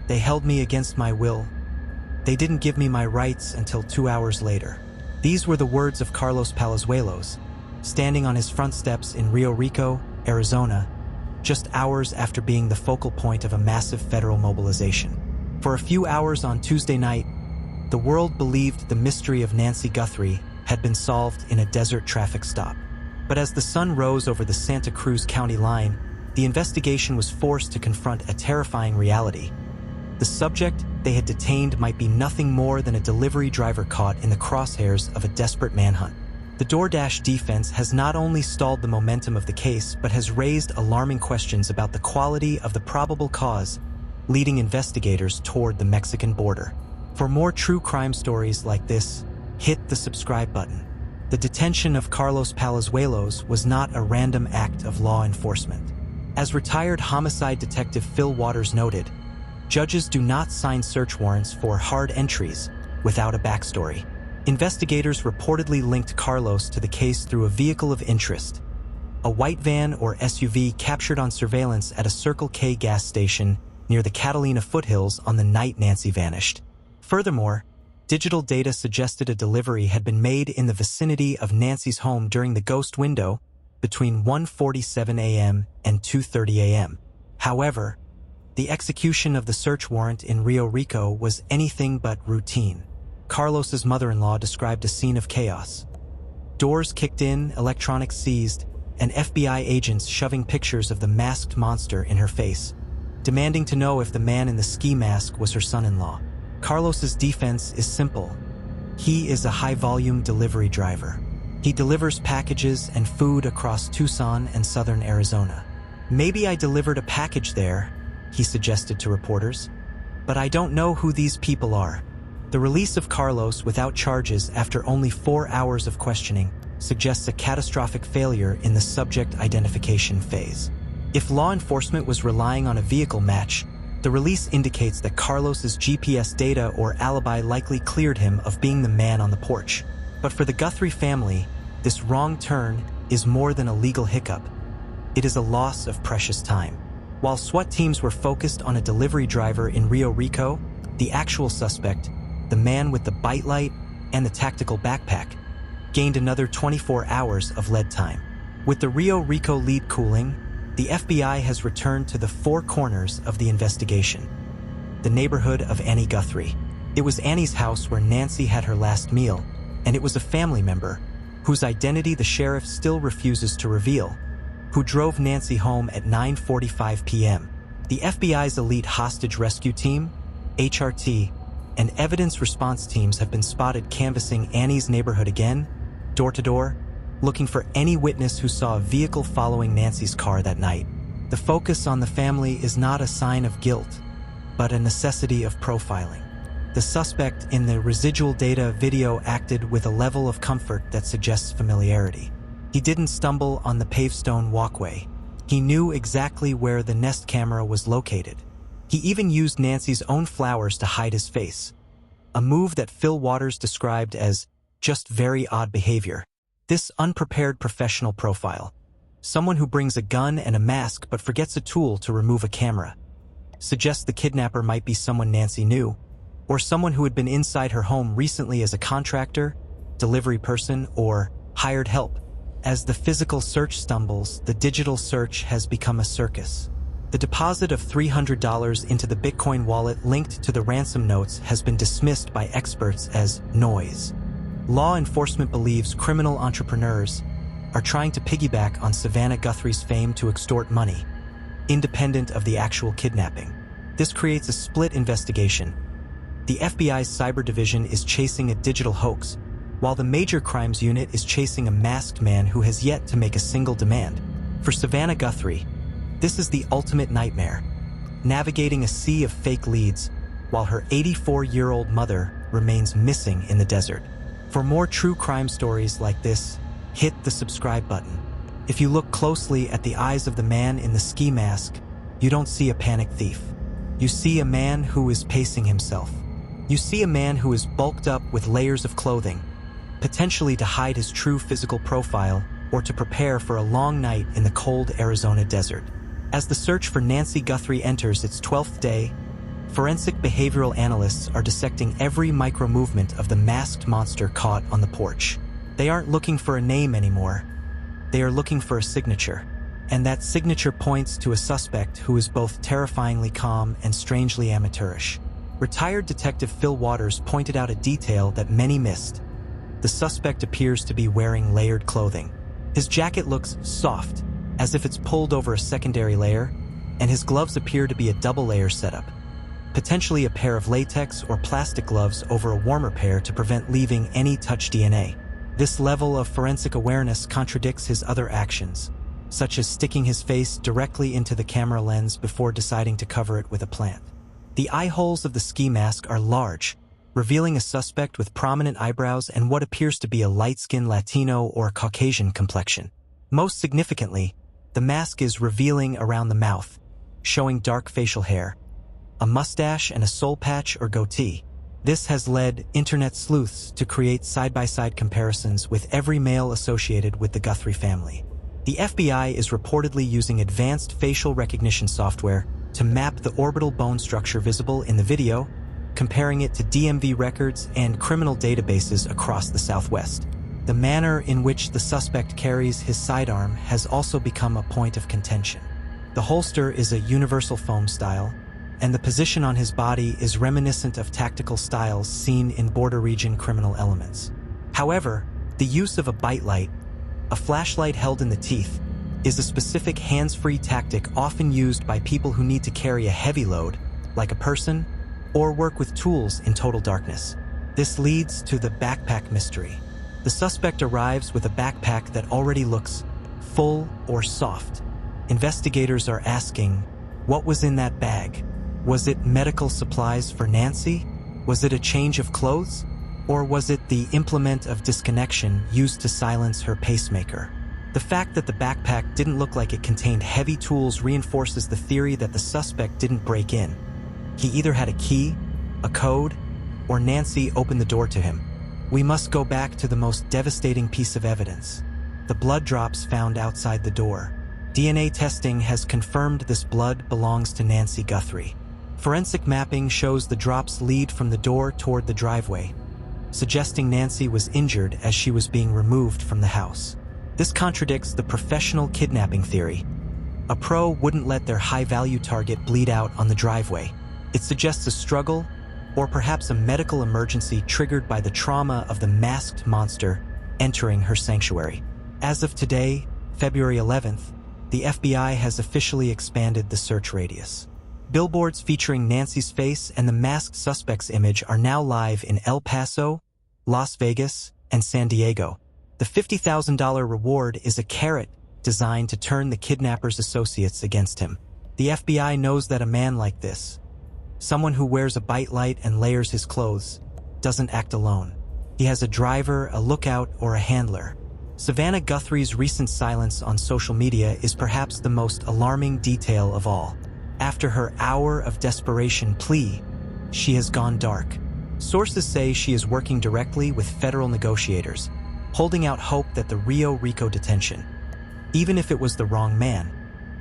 They held me against my will. They didn't give me my rights until 2 hours later." These were the words of Carlos Palazuelos, standing on his front steps in Rio Rico, Arizona, just hours after being the focal point of a massive federal mobilization. For a few hours on Tuesday night, the world believed the mystery of Nancy Guthrie had been solved in a desert traffic stop. But as the sun rose over the Santa Cruz County line, the investigation was forced to confront a terrifying reality. The subject they had detained might be nothing more than a delivery driver caught in the crosshairs of a desperate manhunt. The DoorDash defense has not only stalled the momentum of the case, but has raised alarming questions about the quality of the probable cause, leading investigators toward the Mexican border. For more true crime stories like this, hit the subscribe button. The detention of Carlos Palazuelos was not a random act of law enforcement. As retired homicide detective Phil Waters noted, judges do not sign search warrants for hard entries without a backstory. Investigators reportedly linked Carlos to the case through a vehicle of interest, a white van or SUV captured on surveillance at a Circle K gas station near the Catalina foothills on the night Nancy vanished. Furthermore, digital data suggested a delivery had been made in the vicinity of Nancy's home during the ghost window between 1:47 a.m. and 2:30 a.m. However, the execution of the search warrant in Rio Rico was anything but routine. Carlos's mother-in-law described a scene of chaos. Doors kicked in, electronics seized, and FBI agents shoving pictures of the masked monster in her face, demanding to know if the man in the ski mask was her son-in-law. Carlos's defense is simple. He is a high-volume delivery driver. He delivers packages and food across Tucson and Southern Arizona. "Maybe I delivered a package there," he suggested to reporters, "but I don't know who these people are." The release of Carlos without charges after only 4 hours of questioning suggests a catastrophic failure in the subject identification phase. If law enforcement was relying on a vehicle match, the release indicates that Carlos's GPS data or alibi likely cleared him of being the man on the porch. But for the Guthrie family, this wrong turn is more than a legal hiccup. It is a loss of precious time. While SWAT teams were focused on a delivery driver in Rio Rico, the actual suspect, the man with the bite light and the tactical backpack, gained another 24 hours of lead time. With the Rio Rico lead cooling, the FBI has returned to the four corners of the investigation. The neighborhood of Annie Guthrie. It was Annie's house where Nancy had her last meal, and it was a family member, whose identity the sheriff still refuses to reveal, who drove Nancy home at 9:45 p.m. The FBI's elite hostage rescue team, HRT, and evidence response teams have been spotted canvassing Annie's neighborhood again, door to door, looking for any witness who saw a vehicle following Nancy's car that night. The focus on the family is not a sign of guilt, but a necessity of profiling. The suspect in the residual data video acted with a level of comfort that suggests familiarity. He didn't stumble on the paved stone walkway. He knew exactly where the Nest camera was located. He even used Nancy's own flowers to hide his face, a move that Phil Waters described as just very odd behavior. This unprepared professional profile, someone who brings a gun and a mask but forgets a tool to remove a camera, suggests the kidnapper might be someone Nancy knew, or someone who had been inside her home recently as a contractor, delivery person, or hired help. As the physical search stumbles, the digital search has become a circus. The deposit of $300 into the Bitcoin wallet linked to the ransom notes has been dismissed by experts as noise. Law enforcement believes criminal entrepreneurs are trying to piggyback on Savannah Guthrie's fame to extort money, independent of the actual kidnapping. This creates a split investigation. The FBI's cyber division is chasing a digital hoax, while the major crimes unit is chasing a masked man who has yet to make a single demand. For Savannah Guthrie, this is the ultimate nightmare, navigating a sea of fake leads while her 84-year-old mother remains missing in the desert. For more true crime stories like this, hit the subscribe button. If you look closely at the eyes of the man in the ski mask, you don't see a panic thief. You see a man who is pacing himself. You see a man who is bulked up with layers of clothing, potentially to hide his true physical profile or to prepare for a long night in the cold Arizona desert. As the search for Nancy Guthrie enters its 12th day, Forensic behavioral analysts are dissecting every micro-movement of the masked monster caught on the porch. They aren't looking for a name anymore. They are looking for a signature. And that signature points to a suspect who is both terrifyingly calm and strangely amateurish. Retired Detective Phil Waters pointed out a detail that many missed. The suspect appears to be wearing layered clothing. His jacket looks soft, as if it's pulled over a secondary layer, and his gloves appear to be a double-layer setup, potentially a pair of latex or plastic gloves over a warmer pair to prevent leaving any touch DNA. This level of forensic awareness contradicts his other actions, such as sticking his face directly into the camera lens before deciding to cover it with a plant. The eye holes of the ski mask are large, revealing a suspect with prominent eyebrows and what appears to be a light-skinned Latino or Caucasian complexion. Most significantly, the mask is revealing around the mouth, showing dark facial hair, a mustache and a soul patch or goatee. This has led internet sleuths to create side-by-side comparisons with every male associated with the Guthrie family. The FBI is reportedly using advanced facial recognition software to map the orbital bone structure visible in the video, comparing it to DMV records and criminal databases across the Southwest. The manner in which the suspect carries his sidearm has also become a point of contention. The holster is a universal foam style, and the position on his body is reminiscent of tactical styles seen in border region criminal elements. However, the use of a bite light, a flashlight held in the teeth, is a specific hands-free tactic often used by people who need to carry a heavy load, like a person, or work with tools in total darkness. This leads to the backpack mystery. The suspect arrives with a backpack that already looks full or soft. Investigators are asking, what was in that bag? Was it medical supplies for Nancy? Was it a change of clothes? Or was it the implement of disconnection used to silence her pacemaker? The fact that the backpack didn't look like it contained heavy tools reinforces the theory that the suspect didn't break in. He either had a key, a code, or Nancy opened the door to him. We must go back to the most devastating piece of evidence: the blood drops found outside the door. DNA testing has confirmed this blood belongs to Nancy Guthrie. Forensic mapping shows the drops lead from the door toward the driveway, suggesting Nancy was injured as she was being removed from the house. This contradicts the professional kidnapping theory. A pro wouldn't let their high-value target bleed out on the driveway. It suggests a struggle, or perhaps a medical emergency triggered by the trauma of the masked monster entering her sanctuary. As of today, February 11th, the FBI has officially expanded the search radius. Billboards featuring Nancy's face and the masked suspect's image are now live in El Paso, Las Vegas, and San Diego. The $50,000 reward is a carrot designed to turn the kidnapper's associates against him. The FBI knows that a man like this, someone who wears a bite light and layers his clothes, doesn't act alone. He has a driver, a lookout, or a handler. Savannah Guthrie's recent silence on social media is perhaps the most alarming detail of all. After her hour of desperation plea, she has gone dark. Sources say she is working directly with federal negotiators, holding out hope that the Rio Rico detention, even if it was the wrong man,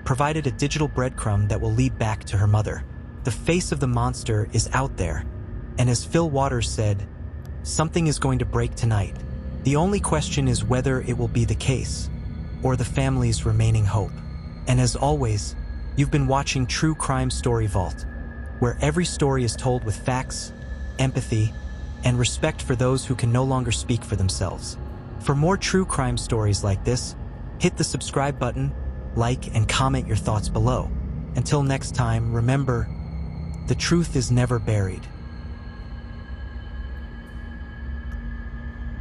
provided a digital breadcrumb that will lead back to her mother. The face of the monster is out there, and as Phil Waters said, something is going to break tonight. The only question is whether it will be the case, or the family's remaining hope. And as always, you've been watching True Crime Story Vault, where every story is told with facts, empathy, and respect for those who can no longer speak for themselves. For more true crime stories like this, hit the subscribe button, like, and comment your thoughts below. Until next time, remember, the truth is never buried.